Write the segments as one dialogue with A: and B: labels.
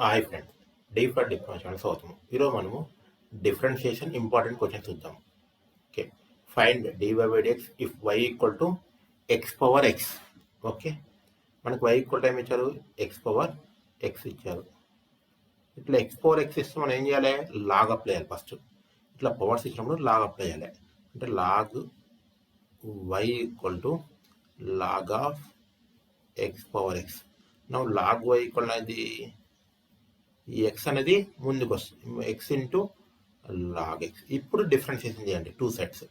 A: Hi friends, D for differential అవుతాము. ఈరోజు మనము డిఫరెన్షియేషన్ ఇంపార్టెంట్ క్వశ్చన్ చూద్దాం. Okay, find dy by dx if y equal to X power x. Okay, మనకు y equal time ఇచ్చారు, x power x ఇచ్చారు. ఇట్లా x power x ఇస్తే మనం ఏం చేయాలి? లాగ్ అప్లై చేయాలి. ఫస్ట్ ఇట్లా పవర్స్ ఇచ్చినప్పుడు లాగ్ అప్లై చేయాలి. అంటే log y equal to log of x power x. నా లాగ్ y ఈక్వల్ అది ఈ ఎక్స్ అనేది ముందుకు వస్తుంది, ఎక్స్ ఇంటూ లాగ్ ఎక్స్. ఇప్పుడు డిఫరెన్షియేషన్ చేయండి, two sides,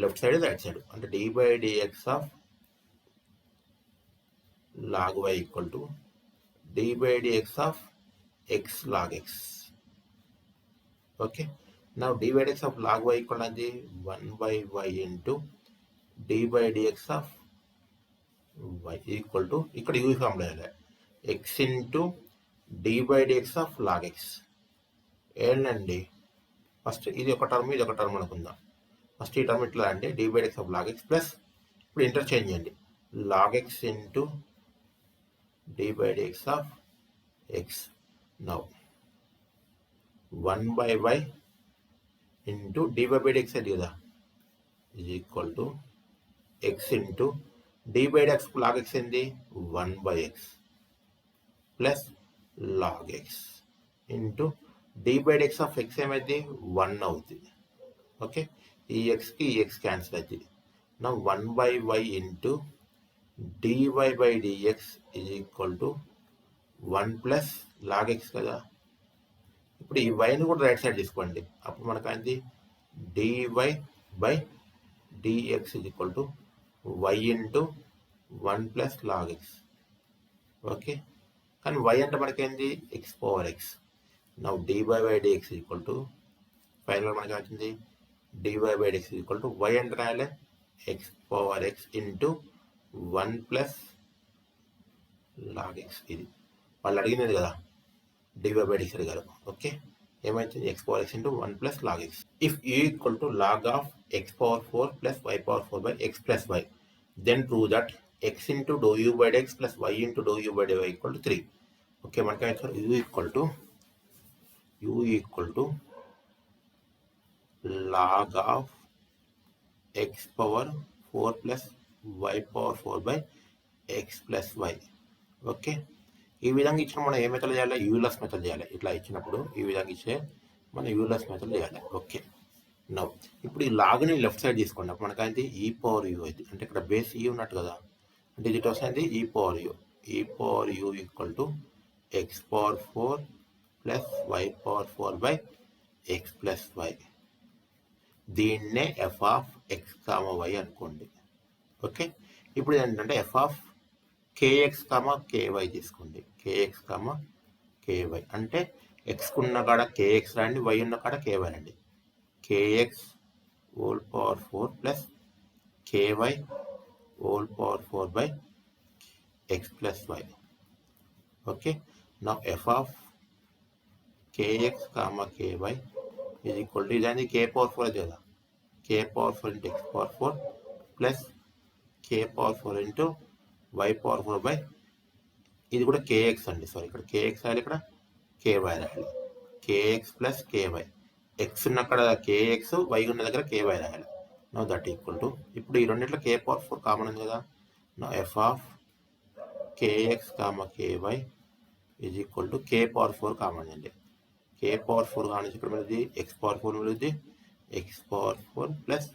A: left side right side. అంటే D by dx of log why equal to D by dx of X log X. Okay, నా D by dx of log why equal అది 1/y into D by dx of Y equal to, ఇక్కడ U formula చేయాలి, X into D by dx of log X. ఏంటండి, first ఇది ఒక term ఇది ఒక term అనుకుందాం. ఫస్ట్ ఈ టర్మ్ ఇట్లా అంటే D by dx of log x plus, ఇప్పుడు ఇంటర్చేంజ్ చేయండి, log x into D by dx of x. Now 1/y into D by dx అది కదా, is equal to x into D by dx log x ఏంది 1/x plus log x into D by dx of x ఏమైంది 1 అవుతుంది. Okay, ఈ ఎక్స్కి ఈ X cancel అవుతుంది. నా 1/y into dy by dx is equal to 1 plus log x కదా. ఇప్పుడు ఈ వైని కూడా రైట్ సైడ్ తీసుకోండి, అప్పుడు మనకు అయింది dy by dx is equal to y into 1 plus log X. Okay, కానీ y అంటే మనకేంది ఎక్స్ పవర్ ఎక్స్. నా dy by dx equal to, final మనకి వచ్చింది dy by dx equal to y అంటే రాయాలి x power x into 1 plus log x. ఇది వాళ్ళు అడిగినది కదా, dy బై డిఎక్స్ అడిగారు. ఓకే, ఏమైతుంది x power x into 1 plus log x. If u equal to log of x power 4 plus why power 4 by X plus y, then prove that x into do u by dx plus y into do u by dy equal to 3. Okay, మనకి ఏమైనా u equal to log of x power 4 plus y power 4 by x plus y. Okay, ఈ విధంగా ఇచ్చిన మనం ఏ method చేయాలి? Euler's method చేయాలి. ఇట్లా ఇచ్చినప్పుడు ఈ విధంగా ఇచ్చే మనం యూలర్స్ మెథడ్ చేయాలి. ఓకే, నౌ ఇప్పుడు ఈ లాగ్ని లెఫ్ట్ సైడ్ తీసుకోండి, అప్పుడు మనకు అయితే ఈ పవర్ యూ అయితే, అంటే ఇక్కడ బేస్ ఈ ఉన్నట్టు కదా, అంటే ఇది వస్తుంది ఈ power U equal to X power 4 plus why power 4 by X plus Y. దీన్నే F of X comma Y అనుకోండి. ఓకే, ఇప్పుడు ఏంటంటే F of kx comma KY తీసుకోండి. కేఎక్స్ కామా కేవై అంటే ఎక్స్ ఉన్న కాడ కేఎక్స్ రాండి, వై ఉన్న కాడ కేవై రండి. KX whole power 4 plus KY whole power 4 by X plus why. Okay, నా F of kx comma KY is equal to ఇదాన్ని k పవర్ 4 అది కదా, k power 4 into x power 4 plus k power 4 into y power 4 by, ఇది కూడా kx అండి, sorry ఇక్కడ kx రాయాలి, ఇక్కడ కేవై రాయాలి. కేఎక్స్ ప్లస్ కేవై, ఎక్స్ ఉన్న అక్కడ కేఎక్స్, వై ఉన్న దగ్గర కేవై రాయాలి. నో దట్ ఈక్వల్ టు, ఇప్పుడు ఈ రెండింటిలో k పవర్ 4 కామన్ ఉంది కదా, now f of kx comma ky is equal to k power 4 common అండి. k పవర్ 4 కానీ ఇక్కడ మిగిలింది ఎక్స్ పవర్ 4 మిగిలింది, x power 4 plus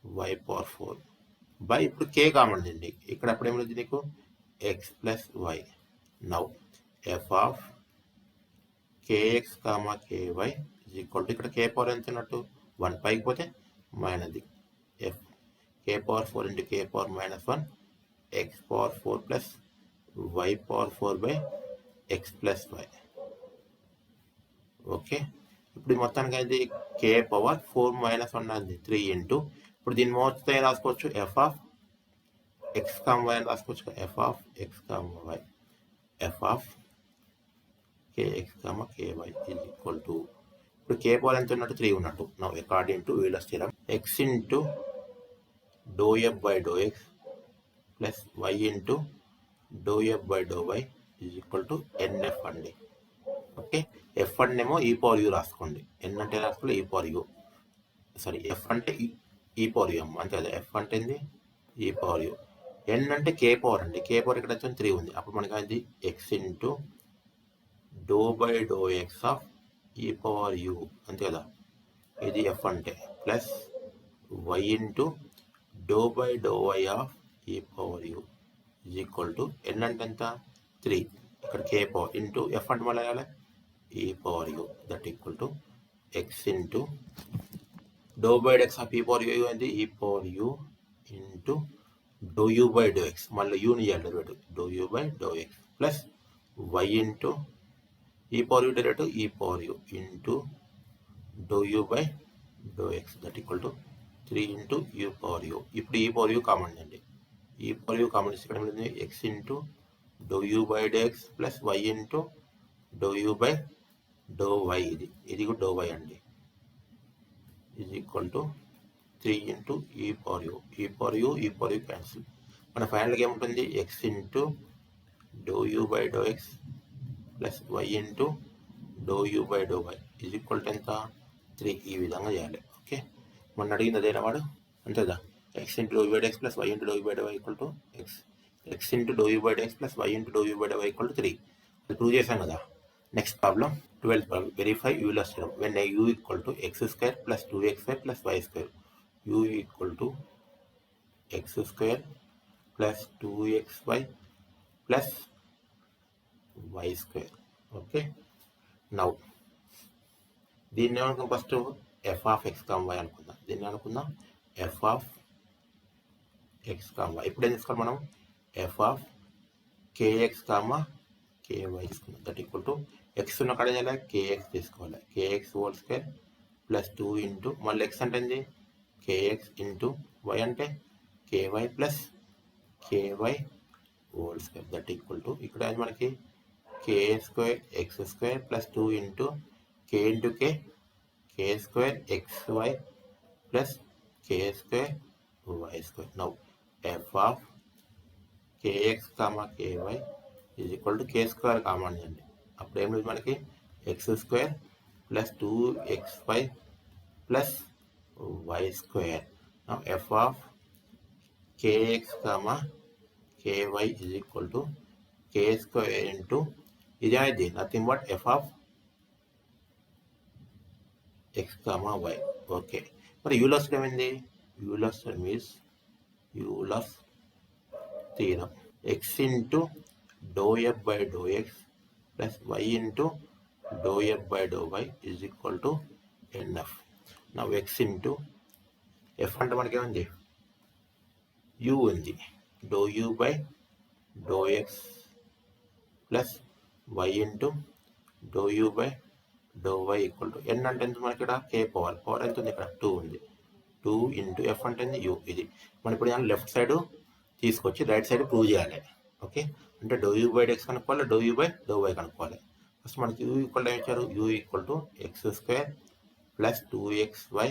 A: why power 4 by, ఇప్పుడు k కామన్ అండి, ఇక్కడ అప్పుడు ఏమిటి నీకు x plus y. Now f of kx comma ky is equal to, ఇక్కడ k పవర్ ఎంత ఉన్నట్టు 1 పైకి పోతే మైనది, f k power 4 into k power -1 x power 4 plus why power 4 by X plus why. Okay, ఇప్పుడు మొత్తానికి అయితే k పవర్ 4 -1 అది 3 ఇంటూ, ఇప్పుడు దీన్ని మొత్తం రాసుకోవచ్చు f of x comma y అని రాసుకోవచ్చు, f of x comma y, f of kx comma ky is equal to, ఇప్పుడు k పవర్ ఎంత ఉన్నట్టు 3 ఉన్నట్టు. నా according to Euler's theorem, x into do f by do x plus y into do f by do y is equal to nf అండి. Okay, f అంటేమో e power you రాసుకోండి, ఎన్ అంటే రాసుకోండి ఈ పవర్ యూ, సారీ ఎఫ్ అంటే e power you అమ్మ అంతే కదా, ఎఫ్ అంటే ఏంది ఈ పవర్ యూ, ఎన్ అంటే కే పవర్ అండి, కే పవర్ ఇక్కడ వచ్చి 3 ఉంది, అప్పుడు మనకి అది x into do by do x of e power u అంతే కదా, ఇది ఎఫ్ అంటే plus y into do by do y of e power u is equal to n అంటే ఎంత 3, ఇక్కడ కే పవర్ ఇంటూ ఎఫ్ అంటే మళ్ళీ వేయాలి e power u that equal to x into do by x of e power u అంటే e power u into do u by do x, మళ్ళీ యూని చేయాలి derivative, doe u by do x plus y into e power u derivative e power u into do u by do x that equal to 3 into u power u. ఇప్పుడు e power you common అండి, ఈ power you common ఇక్కడ ఉంది x into do u by do x plus y into do u by do y, ఇది కూడా doe y అండి, is equal to 3 into e power u, e power u e power u cancel, మన ఫైనల్గా ఏముంటుంది x into do u by do x plus y into do u by do y is equal to ఎంత 3, ఈ విధంగా చేయాలి. Okay, మొన్న అడిగింది అదేనా వాడు అంతేదా, x into do u by X plus y into do u by do y equal to x into do u by X plus y into do u by do y equal to 3, అది prove చేశాం కదా. Next problem 12th problem, verify Euler's theorem when u equal to x square plus 2xy plus y square, u equal to x square plus 2xy plus y square. Okay, now దీన్ని ఏమనుకుందాం, first f of x comma y అనుకుందాం, దీన్ని అనుకుందాం f of x comma y. ఇప్పుడు ఏం తీసుకోవాలి మనం f of kx comma k y తీసుకుందాం దట్ ఈక్వల్ టు ఎక్స్ ఉన్న కాడ చేయాలి కేఎక్స్ తీసుకోవాలి, k x whole square plus 2 into మళ్ళీ ఎక్స్ అంటే ఏంది కేఎక్స్ ఇంటూ వై అంటే k y plus KY whole square that equal to ఇక్కడ మనకి k square x square plus 2 into k into K square x y plus k square y square. Now f of kx comma ky is equal to k square common అండి, అప్పుడు ఏం లేదు మనకి x square plus 2xy plus y square. Now f of kx comma ky is equal to k square into ఇది అనేది nothing but f of X comma y. Okay, మరి Euler's ఏమైంది, Euler's means Euler's theorem x into do f by do x plus y into do f by do y is equal to n f. నా x into f అంటే మనకి ఏముంది u ఉంది, do u by do x plus y into do u by do y equal to n అంటే ఎంత మనకి ఇక్కడ k power, power ఎంత ఉంది ఇక్కడ 2 ఉంది, 2 ఇంటూ ఎఫ్ అంటే యూ. ఇది మనం ఇప్పుడు లెఫ్ట్ సైడ్ తీసుకొచ్చి రైట్ సైడ్ ప్రూవ్ చేయాలి. ఓకే, అంటే డో యూ బై ఎక్స్ కనుక్కోవాలి, do u by do y కనుక్కోవాలి. ఫస్ట్ మనకి యూ ఈక్వల్ ఏం ఇచ్చారు, u equal to x square plus 2xy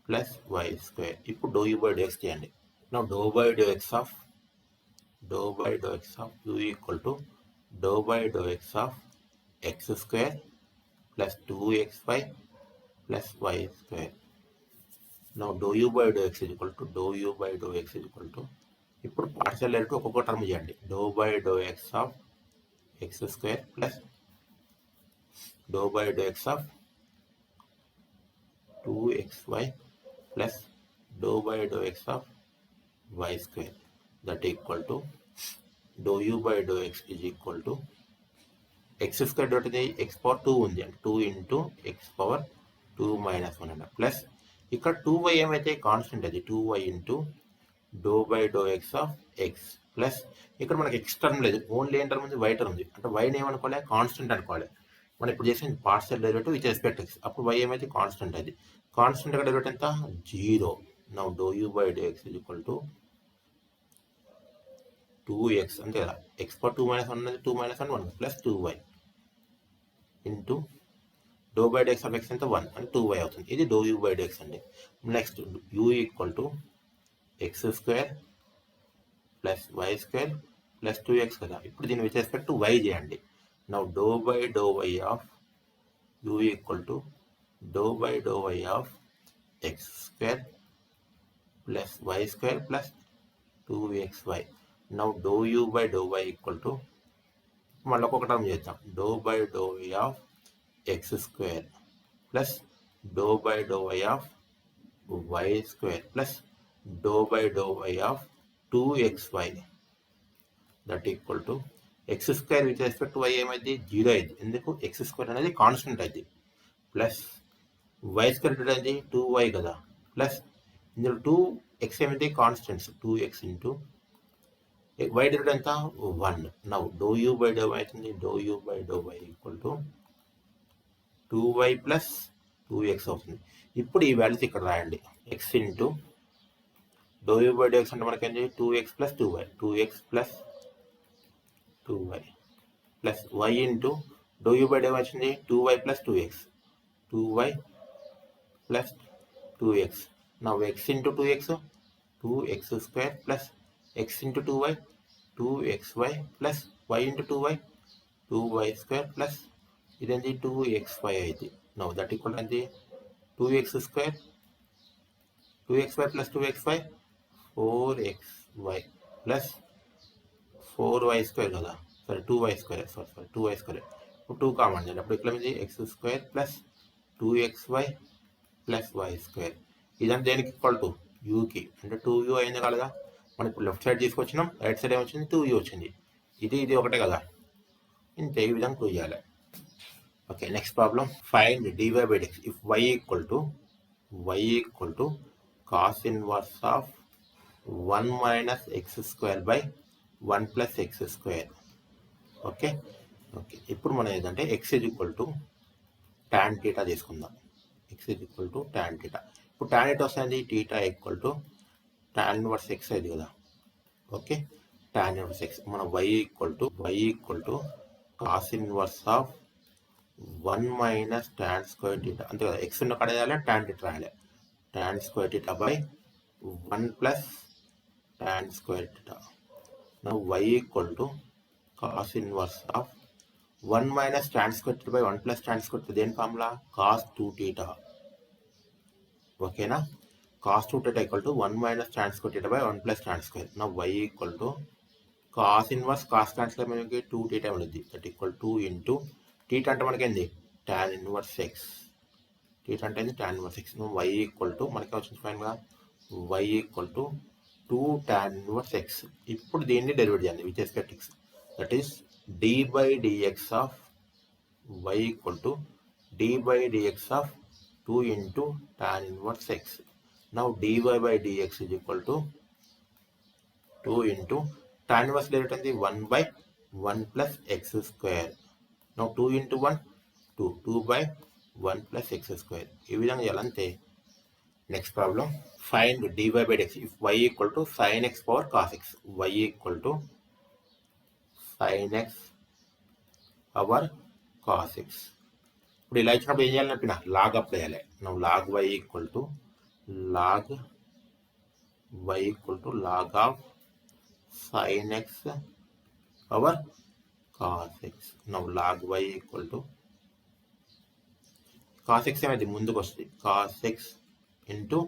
A: plus y square. ఇప్పుడు do u by do x చేయండి. నా do by do x of u equal to do by do x of x square plus 2xy plus y square. నా do u by do x equal to do u by do x equal to ఇప్పుడు partial derivative ఒక్కొక్క term చేయండి, do by do x of x square plus do by do x of 2xy plus do by do x of y square that equal to do u by do x is equal to x square dot ఇది x power 2 ఉంది అంటే 2 into x power 2 minus 1 అంట plus ఇక్కడ 2y ఏమైతే constant అది 2y into do by do x of x plus ఇక్కడ మనకి x term లేదు, ఓన్లీ ఏం టర్మ్ ఉంది వై టర్మ్ ఉంది, అంటే వైని ఏమనుకోవాలి కాన్స్టెంట్ అనుకోవాలి. మనం ఇప్పుడు చేసిన partial derivative with respect x, అప్పుడు వై ఏమైతే కాన్స్టెంట్ అది, కాన్స్టెంట్ యొక్క డెరివేటివ్ ఎంత 0. Now do u by do x is equal to 2x అంతే కదా, ఎక్స్ పవర్ 2 మైనస్ 1 అనేది 2 minus 1 plus 2y into do by do x of x ఎంత 1 అంటే 2y అవుతుంది. ఇది do u by do x అండి. Next u equal to x square plus y square plus 2x కదా. ఇప్పుడు దీని విత్ రెస్పెక్ట్ టు y చేయండి. Now do by do y of u equal to do by do y of x square plus y square plus 2xy. Now do u by do y equal to మళ్ళీ ఒక్కొక్క term చేద్దాం. Doe by do y of x square plus do by do y of y square plus do by do y of 2xy that equal to x square with respect y ఏమైంది 0 అయింది. ఎందుకు x square అనేది constant అయింది. Plus y square అనేది 2y కదా. Plus ఇందులో 2x ఏమైంది constants 2x into why derivative ఎంత 1. Now do u by do y అవుతుంది. Do u by do y equal to 2y plus 2x అవుతుంది. ఇప్పుడు ఈ వాల్యూస్ ఇక్కడ రాయండి. x into do u by do x అంటే మనకి ఏంటి 2x plus 2y 2x plus 2y plus y into do u by do వచ్చింది 2y plus 2x 2y plus 2x. Now x into 2x 2x square plus x into 2y 2xy plus y into 2y 2y square plus ఇదేంటి 2xy అయితే. Now that equal ఏంటి 2x square 2xy plus 2xy 4xy plus 4y square కదా. Sorry 2y square sorry 2y square. ఇప్పుడు 2 common చేయండి. అప్పుడు ఇక్కడ x square plus 2xy plus y square. ఇదంతా దేనికి ఈక్వల్ టు యూకి అంటే 2u అయింది కదా. మనం ఇప్పుడు లెఫ్ట్ సైడ్ తీసుకొచ్చినాం. రైట్ సైడ్ ఏమొచ్చింది 2u వచ్చింది. ఇది ఒకటే కదా. ఇంతే ఈ విధంగా ప్రూవ్ చేయాలి. Okay next problem. Find dy by dx if y equal to cos inverse of 1 minus X square by 1 plus X square. Okay ఇప్పుడు మనం ఏంటంటే x is equal to tan theta తీసుకుందాం. x is equal to tan theta. ఇప్పుడు tan theta వస్తుంది theta equal to tan inverse X అయింది కదా. Okay tan inverse X. మనం y equal to cos inverse of 1 minus tan square theta అంతే కదా. X ఉన్న కాడ వేయాలి టాన్ టీటా రాయాలి. Tan square theta by 1 plus tan square theta. Now y equal to cos inverse of 1 minus tan square theta by 1 plus tan square theta. దేని formula cos 2 theta. ఓకేనా. Cos 2 theta equal to 1 minus tan square theta by 1 plus tan square. Now y equal to cos inverse cos tan square మనకి 2 theta ఉంటుంది. That equal 2 into theta అంటే మనకి ఏంది tan inverse X. Theta అంటే ఏంది tan inverse X. y equal to మనకి వచ్చింది ఫైనల్గా y equal to 2 tan inverse X. ఇప్పుడు దీన్ని డెరివేట్ చేయాలి with respect X. That is d by dx of y equal to d by dx of 2 into tan inverse x. Now dy by dx is equal to 2 into tan inverse derivative is 1 by 1 plus x square. Now 2 into 1 2 by 1 plus x square. ఈ విధంగా చేయాలంతే. Next problem. Find dy by dx if y equal to sin x power cos x. y equal to sin x power cos X. ఇప్పుడు ఇలా ఇచ్చినప్పుడు ఏం చేయాలని చెప్పిన log apply చేయాలి. నువ్వు log why equal to log of sine x power cos x. నువ్వు log why equal to cos x ఏమైంది ముందుకు వస్తుంది cos x into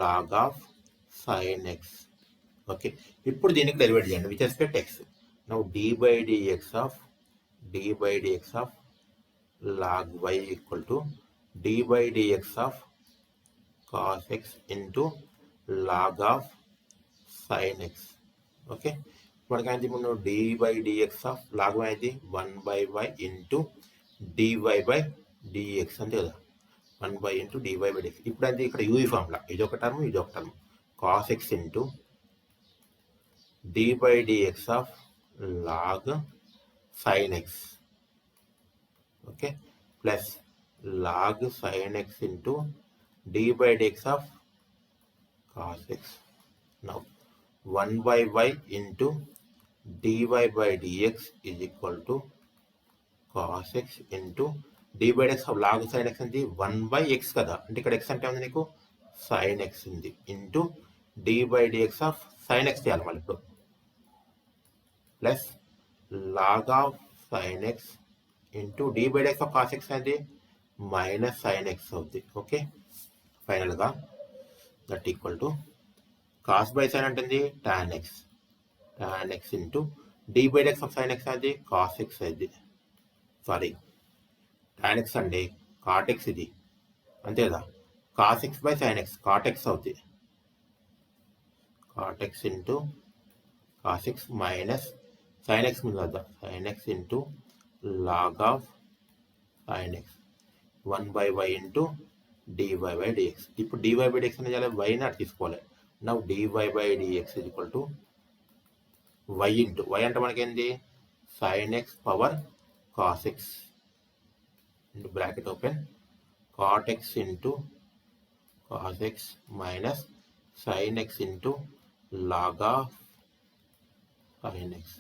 A: log of sine x. Okay ఇప్పుడు దీనికి డెరివేట్ చేయండి విత్ రెస్పెక్ట్ ఎక్స్. నువ్వు dy by dx of log y equal to d by dx of cos x into log of sin x. Okay మనకి ముందు d by dx of log y అయితే 1 by y into dy by dx అంతే కదా. 1 by into dy by dx. ఇప్పుడు అంటే ఇక్కడ UE formula ఇదొక term cos x into d by dx of log sin x. Okay plus log sin x into d by dx of cos x. Now 1 by y into dy by dx is equal to cos x into d by dx of log sin x అంటే 1 by x కదా. అంటే ఇక్కడ x అంటే ఉంది నీకు sin x ఉంది into d by dx of sin x చేయాలి. మళ్ళీ ఇప్పుడు plus log of sine x into D by x of cos x అనేది మైనస్ సైన్ ఎక్స్ అవుద్ది. ఓకే, ఫైనల్గా that equal to cos by sine అంటే tan x into D by x of sine x అనేది cos x అయింది. Sorry, tan x అండి, cot x ఇది అంతే కదా. Cos x by sine x cot x అవుతుంది. Cot x into cos x minus sine x ముందు వద్దాం, sine x into log of sine x 1/y into d y by d x. ఇప్పుడు d y by d x అనేది వైని అటు తీసుకోవాలి. Now d y by dx is equal to y into y అంటే మనకేంది sine x power cos x into bracket open cot x into cos x minus sine x into log of sine x.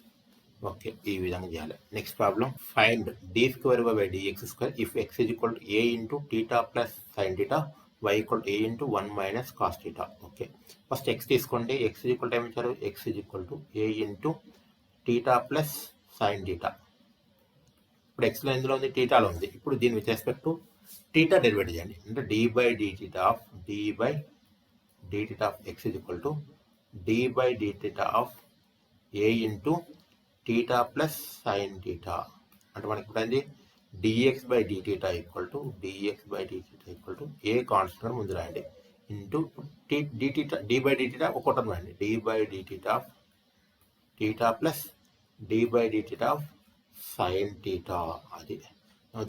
A: Okay, ఈ విధంగా చేయాలి. Next problem, find D square by dx square if x is equal to a into theta plus sine theta y equal to a into 1 minus cos theta. Okay, first x తీసుకోండి. X is equal to ఏమి ఇచ్చారు, x is equal to a into theta plus sine theta. ఇప్పుడు ఎక్స్లో ఎందులో ఉంది, టీటాలో ఉంది. ఇప్పుడు దీని with respect to theta derivate చేయండి. అంటే D by d theta of d by d theta of X is equal to D by d theta of a into theta plus sine theta. అంటే మనకి ఇప్పుడు అయింది d x by d theta equal to d x by d theta equal to a constant ముందు రాయండి into d theta d by d theta ఒకటి రాయండి, d by d theta of theta plus d by d theta of sine theta. అది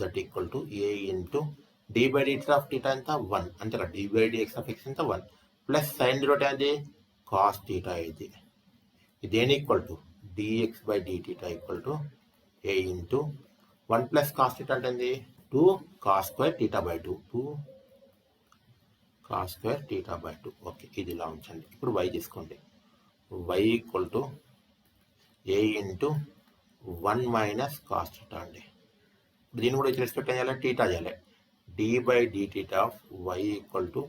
A: that equal to a into D by d theta of theta ఎంత 1 అంతే కదా, d by d x of x ఎంత 1 plus sine theta అది cos theta. ఇది దేని equal to dx by dt equal to a into 1 plus cos theta అంటే 2 cos square theta by 2 cos square theta by 2. Okay, ఇది ఇలా ఉంచండి. ఇప్పుడు y తీసుకోండి, y equal to a into 1 minus cos theta అండి. ఇప్పుడు దీన్ని కూడా రెస్పెక్ట్ చేయాలి, థీటా చేయాలి. d by d theta of y equal to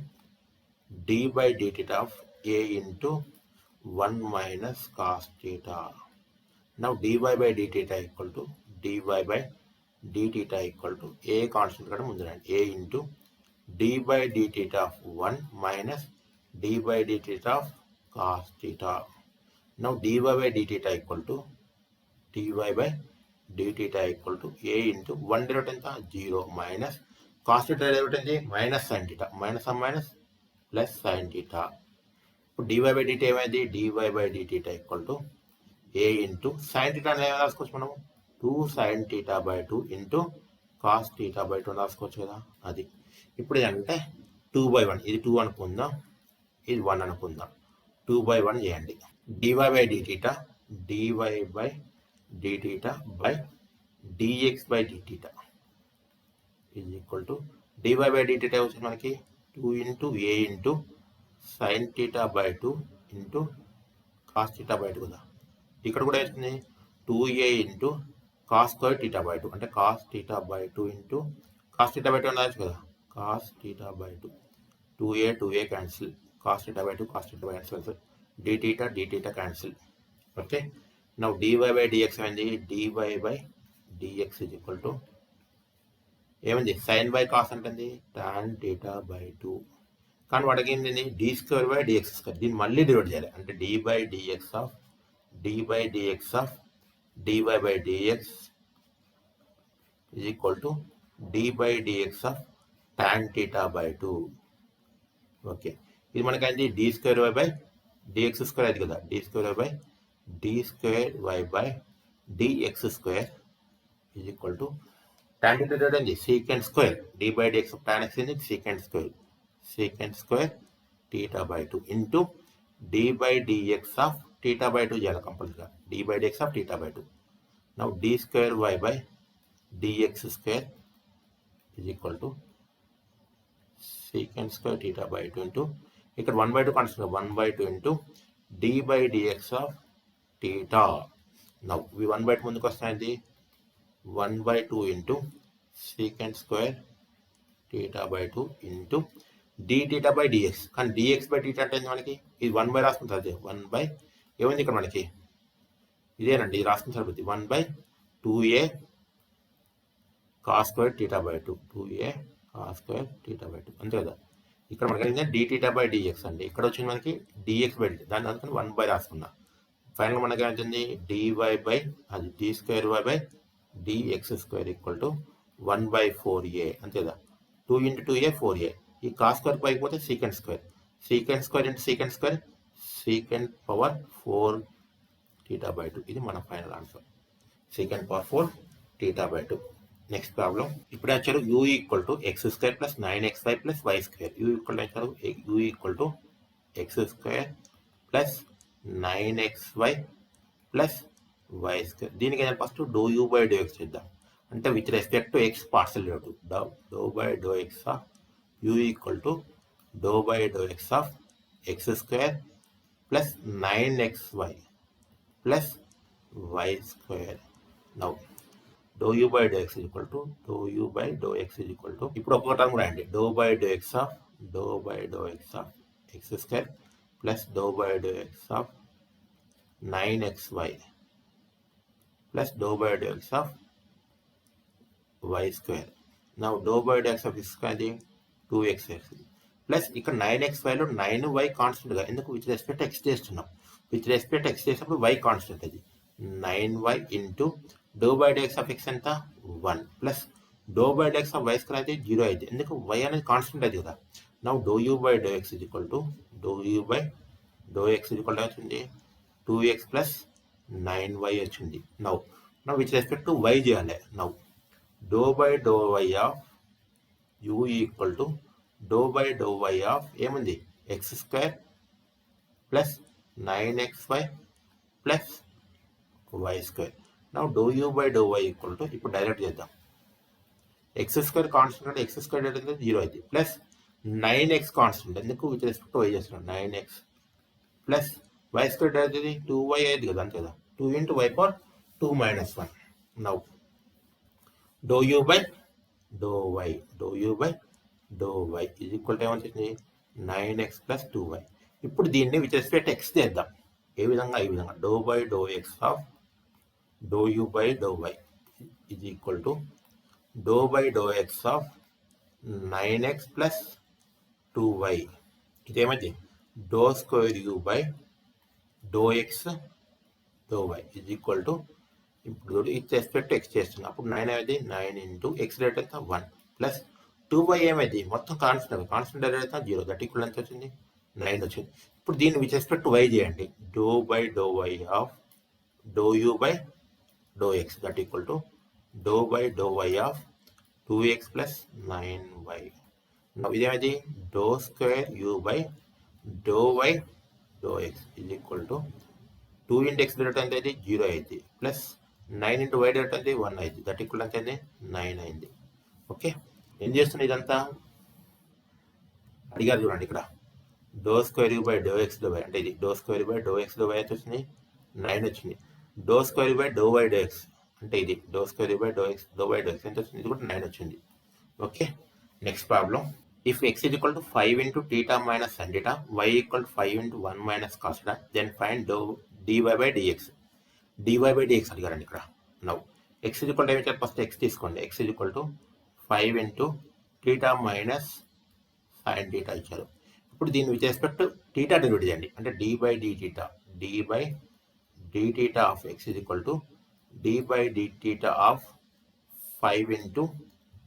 A: d by d theta of a into 1 minus cos theta. Now dy by d theta equal to dy by d theta equal to a constant kada mundu randi, a into d by d theta of 1 minus d by d theta of cos theta. Now dy by d theta equal to dy by d theta equal to a into 1 derivative enta 0 minus cos theta derivative enti minus sin theta, minus and minus plus sin theta. dy by dt ఏమైంది, dy by d theta equal to A into sine theta అనేది రాసుకోవచ్చు మనము 2 sine theta by 2 into cos theta by 2 రాసుకోవచ్చు కదా. అది ఇప్పుడు ఏంటంటే 2/1, ఇది 2 అనుకుందాం, ఇది 1 అనుకుందాం. 2/1 చేయండి. D y by d theta d y by d theta by d x by d theta is equal to d y by d theta వచ్చి మనకి 2 into a into sine theta by 2 into cos theta by 2 కదా. ఇక్కడ కూడా అవుతుంది 2a into cos square theta by 2 అంటే cos theta by 2 into cos theta by 2 రాయొచ్చు కదా, cos theta by 2 2a cancel, cos theta by 2 cos theta by cancel, d theta cancel. Okay, now d y by d x అయింది, d y by dx is equal to ఏమైంది sine by cos అంటే tan theta by 2. కానీ వాడికి ఏంటి d square by dx square, దీన్ని మళ్ళీ divide చేయాలి. అంటే D by dx of d by dx of dy by dx is equal to d by dx of tan theta by 2. Okay, ఇది మనకైంది d square y by dx square అది కదా, d square y by d square y by dx square is equal to tan theta అంటే secant square d by dx of tan x is secant square theta by 2 into d by dx of theta by 2 చేయాలి కంపల్సరీగా, d by dx of theta by 2. Now d square y by dx square is equal to secant square theta by 2 into ఇక్కడ 1/2 constant 1/2 into d by dx of theta. Now we 1/2 ముందుకు వస్తాయి, 1/2 into secant square theta by 2 into d theta by dx. కానీ dx by theta అంటే మనకి ఇది 1 by రాసుకుంటుంది, 1 by ఏమైంది ఇక్కడ మనకి ఇదేనండి ఇది రాసుకున్న సరిపోతుంది 1/2a cos square theta by 2 2a cos square theta by 2 అంతే కదా. ఇక్కడ మనకి ఏంటంటే d theta by dx అండి. ఇక్కడ వచ్చింది మనకి dx by dt, దాన్ని అందుకని 1 by రాసుకున్నా. ఫైనల్ మనకి ఏంటండి dy by అది d square y by dx square equal to 1/4a అంతే కదా. 2 into 2a 4a. ఈ cos స్క్వేర్ పైకి పోతే secant square into secant square secant power 4 theta by 2. ఇది మన final answer, secant power 4 theta by 2. Next problem ఇప్పుడు వచ్చారు u equal to x square plus 9xy plus y square. u equal to x square plus 9xy plus y square. దీనికి ఏదైనా first do u by do x చేద్దాం. అంటే with respect to x partial derivative do by do x of u equal to do by do x of x square plus 9xy plus y square. Now do u by do x equal to do u by do x equal to ఇప్పుడు ఒక్కొక్క term రాయండి. Do by do x of x square plus do by do x of 9xy plus do by do x of y square. నా do by do x of x square 2x plus ఇక్కడ 9xyలో 9y కాన్స్టెంట్గా, ఎందుకు with respect x చేస్తున్నాం. With respect x చేసినప్పుడు y constant, అది 9y into do by do x of x ఎంత 1 plus do by do x of y square అయితే 0 అయితే, ఎందుకు y అనేది కాన్స్టెంట్ అది కదా. నా do u by do x equal to do u by do x equal to వచ్చింది 2x plus 9y వచ్చింది. Now with respect to y చేయాలి. Now do by do y of u equal to do by do y of ఏముంది x square plus 9xy plus y square. Now do u by do y equal to ఇప్పుడు direct చేద్దాం. X square constant అంటే x square అయితే 0 అయితే plus 9x constant, ఎందుకు with respect to y చేస్తున్నాం 9x plus y square అయితే 2y అయింది కదా, అంతే కదా. 2 into y పవర్ 2 minus 1. Now do u by do y is equal to ఏమవుతుంది 9x ప్లస్ 2y. ఇప్పుడు దీన్ని విత్ రెస్పెక్ట్ ఎక్స్ చేద్దాం. ఈ విధంగా do by do x of do u by do y is equal to do by do x of 9x plus 2y. ఇదేమైంది do square u by do x do y is equal to ఇప్పుడు with respect x చేస్తున్నాం. అప్పుడు 9 అనేది 9 into X rate అయితే 1 plus 2y ఏమైంది మొత్తం constant rate అయితే 0, that equal ఎంత వచ్చింది 9 వచ్చింది. ఇప్పుడు దీన్ని విత్ రెస్పెక్ట్ టు y చేయండి. Do by do y of do u by do x that equal to do by do y of 2x plus 9y. ఇదేమైంది do square u by do y do x is equal to 2 into x డేట్ అయితే 0 అయింది plus 9 into y date అయితే 1 అయింది, that equal ఎంత అయింది 9 అయింది. Okay, ఏం చేస్తున్నా ఇదంతా అడిగారు చూడండి. ఇక్కడ do square u by do x do y అంటే ఇది do square by do x do y అయితే వచ్చింది 9 వచ్చింది. Do square by do y do x అంటే ఇది do square by do x do y do x ఎంత వచ్చింది, ఇది కూడా 9 వచ్చింది. Okay, next problem. If x is equal to 5 into theta minus sin theta, y equal to 5 into 1 minus cos theta, then find dy by dx. dy by dx అడిగారండి ఇక్కడ. Now x is equal to ఏమి ఇచ్చారు, first x తీసుకోండి. x is equal to 5 into theta minus sin theta ఇచ్చారు. ఇప్పుడు దీన్ని with respect theta డెరివేట్ చేయండి. అంటే d by d theta of x is equal to d by d theta of 5 into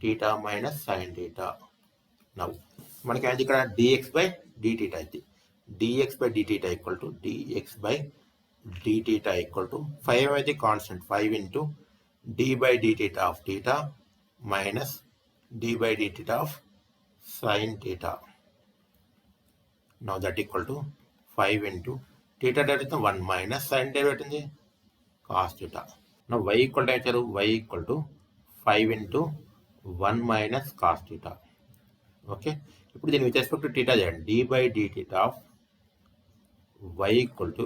A: theta minus sin theta. Now మనకి అది ఇక్కడ dx by d theta అయితే dx by d theta equal to dx by d theta equal to 5 అయితే constant 5 into d by d theta of theta minus d by d theta of sin theta. Now that equal to 5 into theta direct 1 minus sin direct ఉంది cos theta. Now y equal to ఇచ్చారు, y equal to 5 into 1 minus cos theta. Okay, ఇప్పుడు దీన్ని with respect to theta చేయండి. d by d theta of y equal to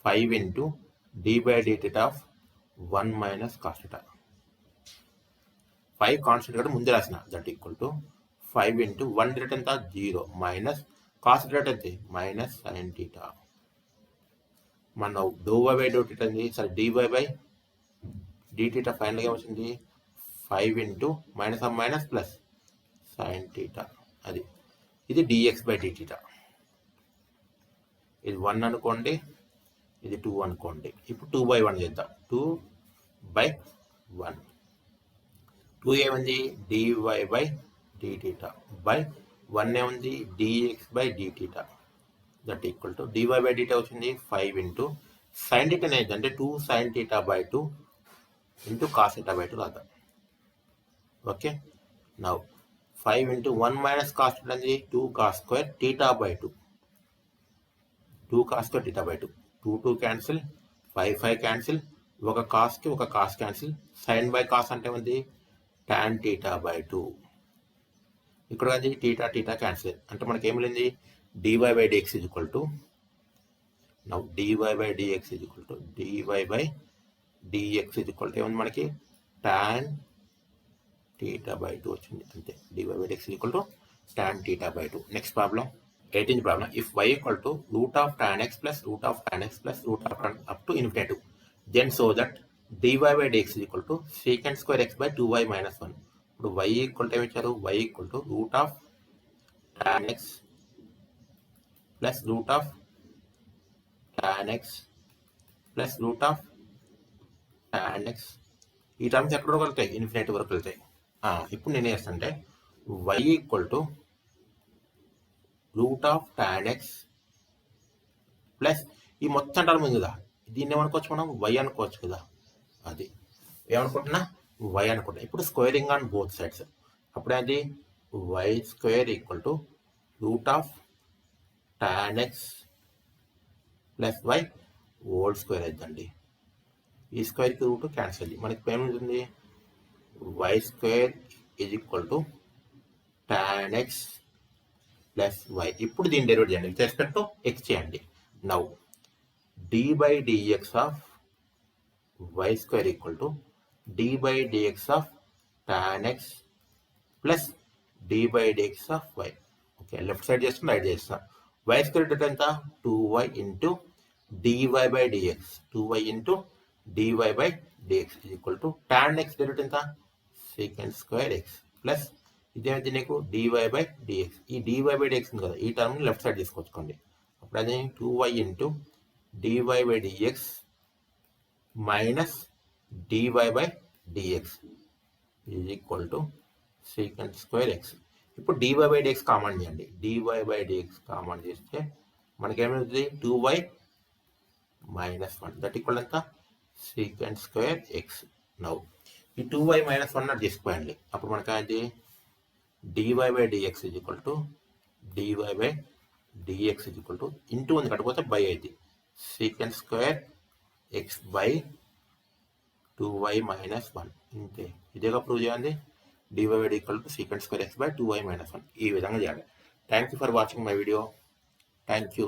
A: 5 into d by d theta of 1 minus cos theta. 5 constant కూడా ముందే రాసిన, that equal to 5 into 1 rate ఎంత 0 minus cos rate ఎంత minus sin theta. మనం do y by do theta ఉంది, సరే d y by d theta ఫైనల్గా ఏమొచ్చింది 5 into minus of minus plus sine theta, అది ఇది డిఎక్స్ బై డి టీటా. ఇది 1 అనుకోండి, ఇది 2 అనుకోండి. ఇప్పుడు 2/1 చేద్దాం. 2/1 2 ఏముంది d y by d theta by 1 ఏముంది d x by d theta that equal to d y by theta వచ్చింది 5 ఇంటూ సైన్ టీటా అనేది అంటే 2 sine theta by 2 into cos theta by 2 రాద్దాం. Okay, now 5 into 1 minus cos theta అనేది 2 cos square theta by 2, 2 cos square theta by 2, 2 2 cancel, 5 5 cancel, ఒక కాస్కి ఒక cos cancel, sign by cos అంటే ఉంది tan theta by 2. ఇక్కడ అది theta theta cancel అంటే మనకి ఏం లేదు d y by dx is equal to now d y by dx is equal to d y by dx is equal to ఏముంది మనకి టాన్ టీటా బై 2 వచ్చింది అంతే. D y by dx is equal to tan theta by 2. Next problem 18th problem. If y equal to root of tan x plus root of tan x plus root of tan up to infinity, then so that d y by dx is equal to secant square x by 2y minus 1. ఇప్పుడు y equal to ఏమి ఇచ్చారు, y equal to root of tan x plus root of tan x plus root of tan x. ఈ terms ఎక్కడ వరకు వెళ్తాయి, infinity వరకు వెళ్తాయి. ఇప్పుడు నేను చేస్తానంటే y equal to root of tan x plus ఈ మొత్తం టర్మ్ ఉంది కదా, దీన్ని ఏమనుకోవచ్చు మనం y అనుకోవచ్చు కదా, అది ఏమనుకుంటున్నా y అనుకుంటా. ఇప్పుడు స్క్వేరింగ్ ఆన్ బోత్ సైడ్స్, అప్పుడు అది y square equal to root of tan x plus y whole square అవుతుందండి. ఈ స్క్వేర్కి రూట్ క్యాన్సిల్, మనకి ఏముంటుంది y square is equal to tan x plus y. ఇప్పుడు దీన్ని డెరివేట్ చేయండి విత్ రెస్పెక్ట్ టు ఎక్స్ చేయండి. Now d by dx of y square equal to D by dx of tan x plus d by dx of y. Okay, left side చేస్తాం, right చేస్తాం. y square debt ఎంత 2y into d y by d x, 2y into d y by dx is equal to tan x derivate ఎంత secant square x plus ఇదేమైతే నీకు d y by d x. ఈ d y by d x ఉంది కదా, ఈ టర్మ్ లెఫ్ట్ సైడ్ తీసుకొచ్చుకోండి. అప్పుడు అది 2y into d y by d x minus d y by dx is equal to secant square x. ఇప్పుడు డివై బై డిఎక్స్ కామన్ చేయండి, డివై బై డిఎక్స్ కామన్ చేస్తే మనకేమవుతుంది 2y మైనస్ 1 దట్ ఈక్వల్ ఎంత సీకెండ్ స్క్వేర్ ఎక్స్. నౌ ఈ 2y minus 1 not తీసుకోండి, అప్పుడు మనకి అది d y by dx is equal to d y by dx is equal to into ఉంది కట్టకపోతే బై అయితే secant square x by 2y minus 1 ఇంతే. ఇదేగా ప్రూవ్ చేయండి, d y by d equal to secant square x by 2y minus 1. ఈ విధంగా చేయాలి. Thank you for watching my video. Thank you.